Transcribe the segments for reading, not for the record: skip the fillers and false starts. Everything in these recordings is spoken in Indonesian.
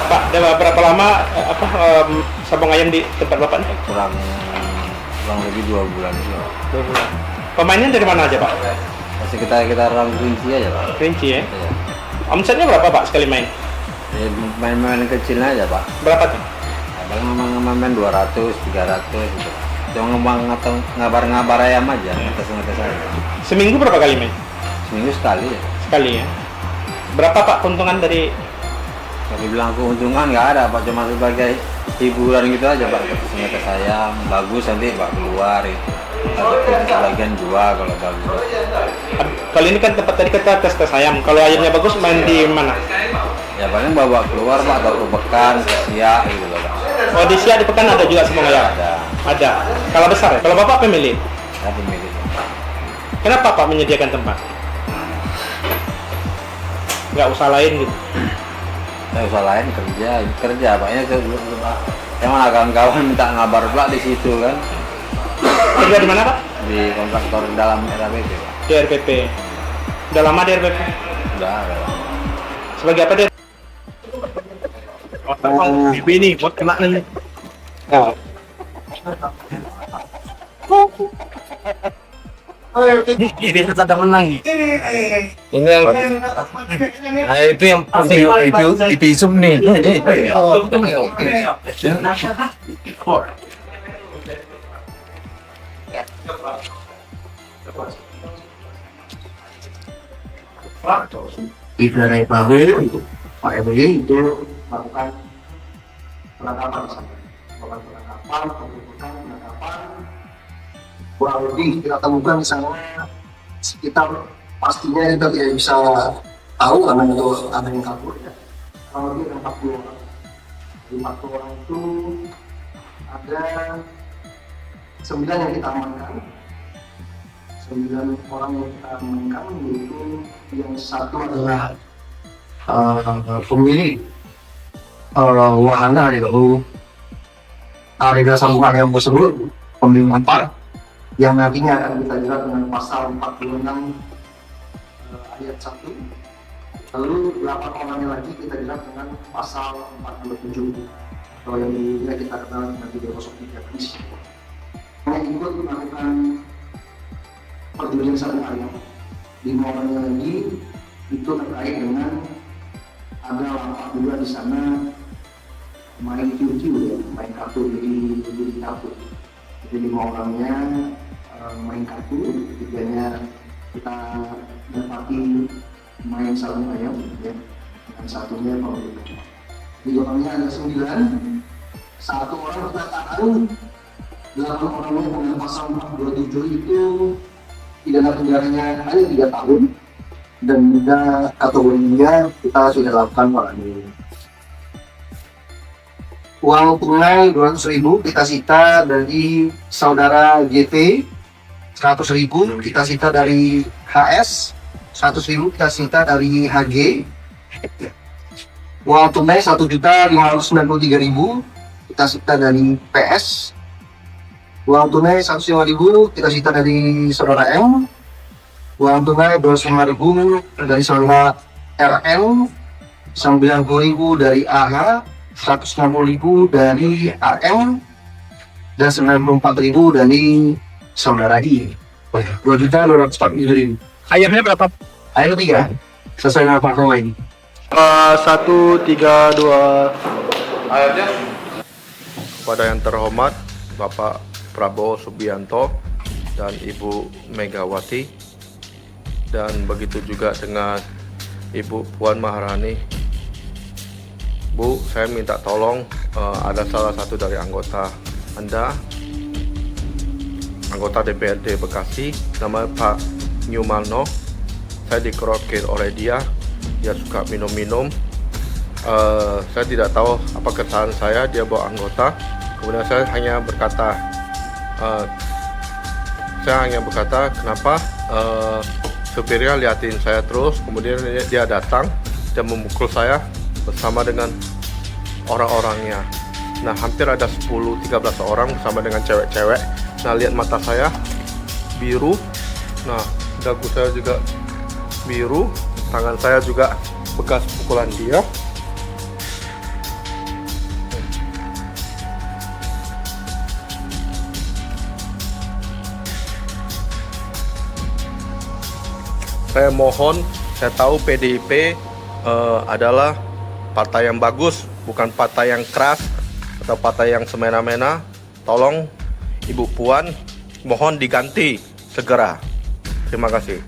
Pak, udah berapa lama sabung ayam di tempat Bapak nih? kurang lebih 2 bulan juga. 2 bulan. Pemainnya dari mana aja Pak? Masih kita orang kunci aja Pak. Rinci ya? Iya. Omsetnya berapa Pak sekali main? Ya, main-main kecil aja Pak. Berapa tuh? Kadang main 200, 300 gitu. Cuma ngabar ayam aja, ngetes aja. Seminggu berapa kali main? Seminggu sekali ya. Sekali ya? Berapa Pak keuntungan dari? Kalau dibilang keuntungan nggak ada Pak, cuma sebagai hiburan gitu aja Pak. Ngetes ayam, bagus nanti Pak keluar itu. Atau sebagian jual kalau bagus. Kalau ini kan tempat tadi kita tes ayam. Kalau ayamnya bagus main di mana? Ya paling bawa keluar Pak, atau ke Pekan, ke Siak gitu loh Pak. Oh di Siak di Pekan ada juga semua ayam? Ada. Kalau besar ya? Kalau Bapak pemilik? Saya pemilik. Kenapa Pak menyediakan tempat? Nggak usah lain gitu? Saya usaha lain kerja Paknya emang kawan-kawan minta ngabar Pak di situ kan. Kerja di mana Pak? Di kontraktor dalam RAPP Pak. Di RPP. Udah lama di RPP? Udah lama. Sebagai apa dia? Oh, ini buat kena nih. Oh. Ini kita menang. Ini yang itu yang penting itu isu nih. Di dari pabrik, Pak MI itu melakukan penangkapan, kurang lebih kita temukan di sana sekitar, pastinya kita tidak bisa tahu karena itu ada yang kabur ya. Kurang lebih ada 40 orang. Di 40 orang itu ada 9 yang kita amankan. 9 orang yang kita amankan, yaitu yang satu adalah pemilik wahana yaitu area sambungan yang tersebut, pemilik kapal yang nantinya akan kita jerat dengan pasal 46 ayat 1. Lalu 8 orangnya lagi kita jerat dengan pasal 47 atau yang dulunya kita kenal dengan 303 bis. Yang ikut melakukan perjudian sabung ayam. 5 orangnya lagi itu terkait dengan ada lapak juga di sana main QQ ya, main kartu jadi kartu. Jadi 5 orangnya main kartu, ketiganya kita dapati main sabung ayam ya, dan satunya kalau gitu. Di orangnya ada 9, 1 orang kita tahan, 8 orangnya dengan pasal 427 itu pidana penjaranya hanya 3 tahun dan juga kategorinya kita sudah lakukan Pak. Uang tunai 200.000 kita sita dari saudara GT, 100.000 kita sita dari HS, 100.000 kita sita dari HG. Uang tunai 1.593.000 kita sita dari PS. Uang tunai 105.000 kita sita dari saudara M. Uang tunai 25.000 dari saudara RN. 90.000 dari AH. 160.000 dari AM. dan 94.000 dari saudara I. 2.240.000. Ayamnya berapa? Ayo ketiga, sesuai dengan Pak Roy. 1, 3, 2. Ayamnya? Kepada yang terhormat Bapak Prabowo Subianto dan Ibu Megawati, dan begitu juga dengan Ibu Puan Maharani. Bu, saya minta tolong, ada salah satu dari anggota Anda, anggota DPRD Bekasi, namanya Pak Nyumarno. Saya dikerokin oleh dia suka minum-minum. Saya tidak tahu apa kesalahan saya, dia bawa anggota. Kemudian saya hanya berkata, kenapa supirnya liatin saya terus. Kemudian dia datang dan memukul saya bersama dengan orang-orangnya. Nah, hampir ada 10-13 orang bersama dengan cewek-cewek. Nah, lihat mata saya biru. Nah, dagu saya juga biru. Tangan saya juga bekas pukulan dia. Saya mohon, saya tahu PDIP adalah partai yang bagus, bukan partai yang keras atau partai yang semena-mena. Tolong Ibu Puan, mohon diganti segera. Terima kasih.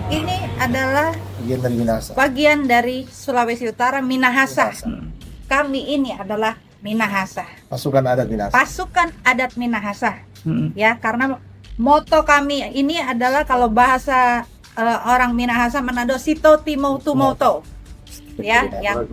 Ini adalah bagian dari Sulawesi Utara, Minahasa. Kami ini adalah Minahasa. Pasukan adat Minahasa. Pasukan adat Minahasa. Ya, karena moto kami ini adalah kalau bahasa orang Minahasa Manado, Sito Timo Tumoto. Ya, yang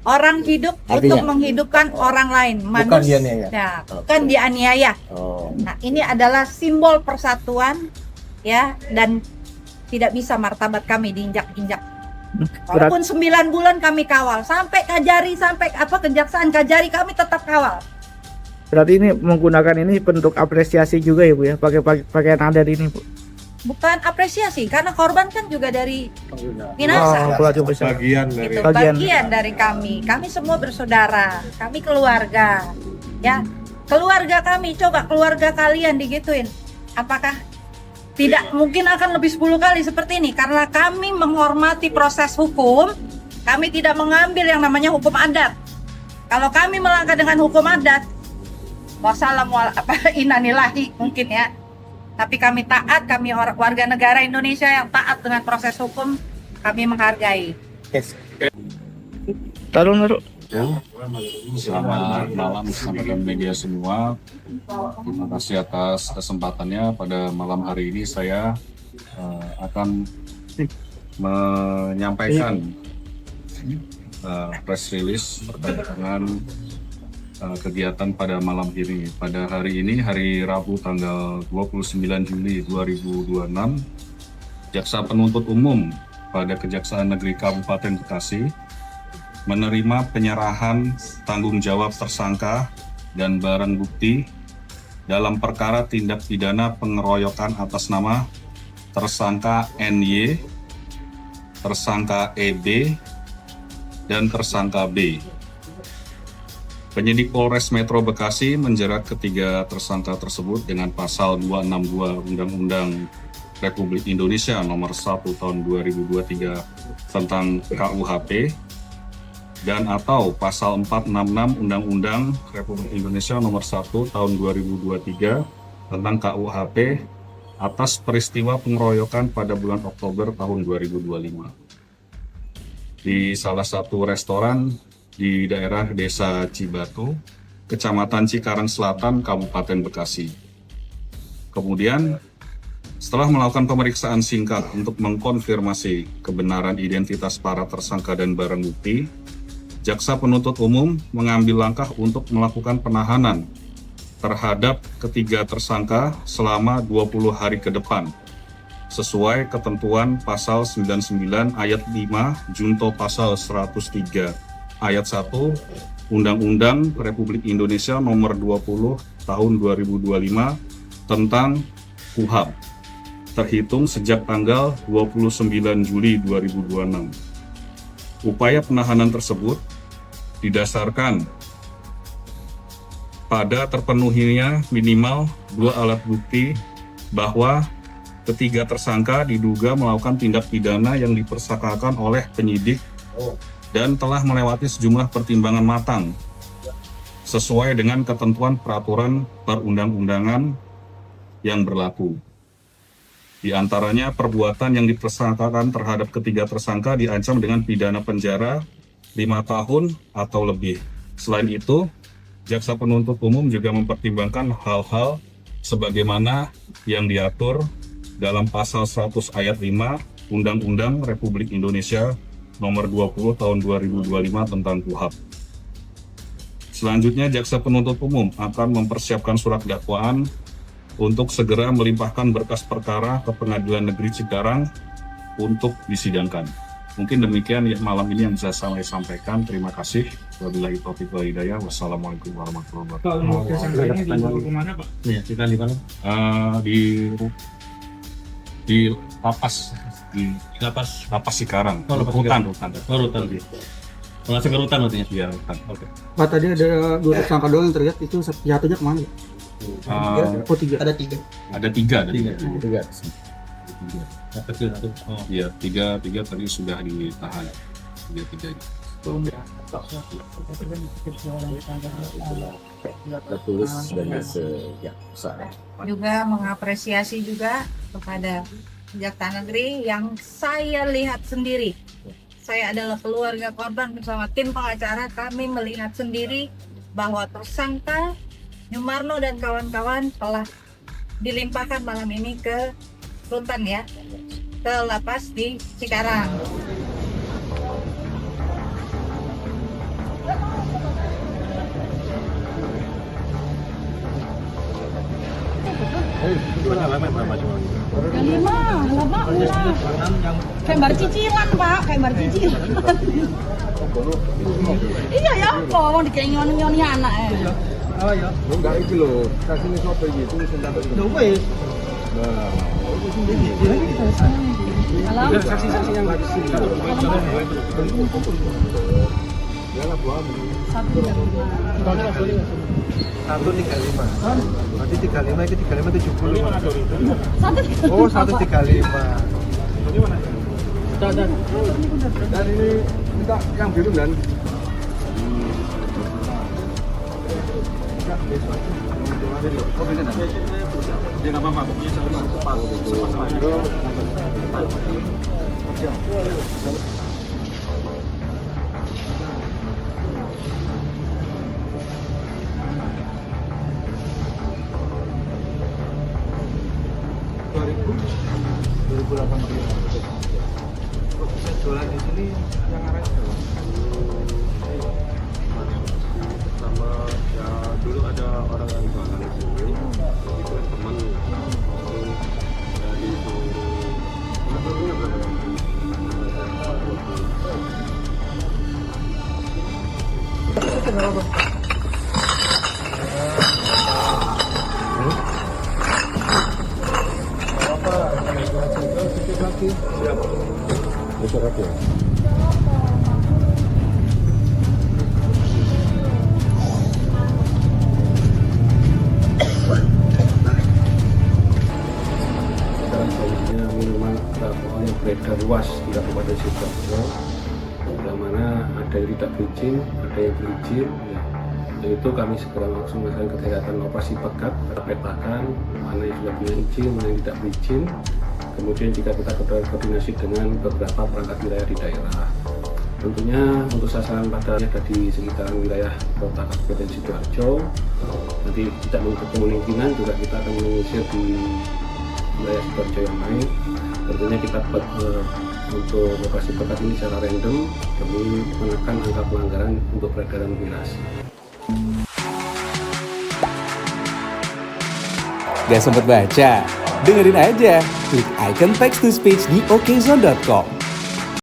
orang hidup untuk menghidupkan orang lain, Bukan dianiaya. Ya, bukan dianiaya. Nah, ini adalah simbol persatuan, ya, dan tidak bisa martabat kami diinjak-injak. Walaupun 9 bulan kami kawal, sampai Kajari, sampai Kejaksaan Kajari kami tetap kawal. Berarti ini menggunakan ini bentuk apresiasi juga ya Bu ya, pakai pakaian adat ini Bu. Bukan apresiasi, karena korban kan juga dari Minahasa. Bagian dari Itu bagian dari kami. Kami semua bersaudara, kami keluarga. Ya, keluarga kami, coba keluarga kalian digituin. Apakah tidak mungkin akan lebih 10 kali seperti ini? Karena kami menghormati proses hukum, kami tidak mengambil yang namanya hukum adat. Kalau kami melangkah dengan hukum adat, wassalamualaikum innalillahi mungkin ya. Tapi kami taat, kami warga negara Indonesia yang taat dengan proses hukum, kami menghargai. Taruh. Selamat malam sahabat media semua. Terima kasih atas kesempatannya. Pada malam hari ini saya akan menyampaikan press release terkait dengan kegiatan pada malam ini. Pada hari ini, hari Rabu tanggal 29 Juli 2026, Jaksa Penuntut Umum pada Kejaksaan Negeri Kabupaten Bekasi menerima penyerahan tanggung jawab tersangka dan barang bukti dalam perkara tindak pidana pengeroyokan atas nama tersangka NY, tersangka EB, dan tersangka B. Penyidik Polres Metro Bekasi menjerat ketiga tersangka tersebut dengan pasal 262 Undang-Undang Republik Indonesia nomor 1 tahun 2023 tentang KUHP dan atau pasal 466 Undang-Undang Republik Indonesia Nomor 1 Tahun 2023 tentang KUHP atas peristiwa pengeroyokan pada bulan Oktober tahun 2025 di salah satu restoran di daerah Desa Cibatu, Kecamatan Cikarang Selatan, Kabupaten Bekasi. Kemudian, setelah melakukan pemeriksaan singkat untuk mengkonfirmasi kebenaran identitas para tersangka dan barang bukti, Jaksa Penuntut Umum mengambil langkah untuk melakukan penahanan terhadap ketiga tersangka selama 20 hari ke depan, sesuai ketentuan pasal 99 ayat 5 junto pasal 103 ayat 1 Undang-Undang Republik Indonesia Nomor 20 Tahun 2025 tentang KUHP, terhitung sejak tanggal 29 Juli 2026. Upaya penahanan tersebut didasarkan pada terpenuhinya minimal 2 alat bukti bahwa ketiga tersangka diduga melakukan tindak pidana yang dipersangkakan oleh penyidik dan telah melewati sejumlah pertimbangan matang sesuai dengan ketentuan peraturan perundang-undangan yang berlaku. Di antaranya perbuatan yang dipersangkakan terhadap ketiga tersangka diancam dengan pidana penjara 5 tahun atau lebih. Selain itu, Jaksa Penuntut Umum juga mempertimbangkan hal-hal sebagaimana yang diatur dalam pasal 100 ayat 5 Undang-Undang Republik Indonesia Nomor 20 Tahun 2025 tentang KUHP. Selanjutnya, Jaksa Penuntut Umum akan mempersiapkan surat dakwaan untuk segera melimpahkan berkas perkara ke Pengadilan Negeri Cikarang untuk disidangkan. Mungkin demikian ya malam ini yang bisa saya sampaikan. Terima kasih. Wabillahi taufiq wal hidayah. Wassalamualaikum warahmatullahi wabarakatuh. Di lapas lapas Cikarang. Rutan. Langsung ke rutan artinya? Iya, rutan. Oke. Pak, tadi ada 2 tersangka doang yang terlihat, itu jatuhnya kemana? Oh, 3. Ada 3. Ada 3. Tiga. Kecil satu. Oh. Iya, 3 tadi sudah ditahan. 3 Tertulis dan Juga mengapresiasi juga kepada Jaksa Negeri yang saya lihat sendiri. Saya adalah keluarga korban bersama tim pengacara, kami melihat sendiri bahwa tersangka Nyumarno dan kawan-kawan telah dilimpahkan malam ini ke rutan ya, ke lapas di Cikarang. Lama ulah. Kayak bar cicilan, Pak, kayak bar cicilan. Iya ya, apa mau dikenyoni-nyoni anak Oh ya. Enggak iki lho, kasih ini sopo iki, tulis dapat. Lho wis. Nah, Alam. saksi-saksi yang saksi. Yalah buah. 135. Berarti 35 itu 35 70. Oh, 135. Dan ini minta yang biru dan dia nggak apa-apa, pokoknya saya cepat. Jualan di sini yang arahnya Sama ya dulu ada orang yang jualan di sini, itu teman dari minuman beralkohol yang beredar luas di Kabupaten Sidoarjo, yang mana ada yang tidak berizin, ada yang berizin. Ya. Untuk itu kami segera langsung melakukan kegiatan operasi pekat, kita petakan mana yang sudah punya izin, mana yang tidak berizin. Kemudian jika kita koordinasi dengan beberapa perangkat wilayah di daerah. Tentunya untuk sasaran pada ada di sekitaran wilayah kota Kabupaten Sidoarjo. Nanti tidak menutup kemungkinan juga kita akan mengusir di wilayah Sidoarjo yang lain. Tentunya kita buat untuk operasi pekat ini secara random demi menekan angka pelanggaran untuk peredaran miras. Gak sempet baca? Dengerin aja, klik icon text to speech di okezone.com.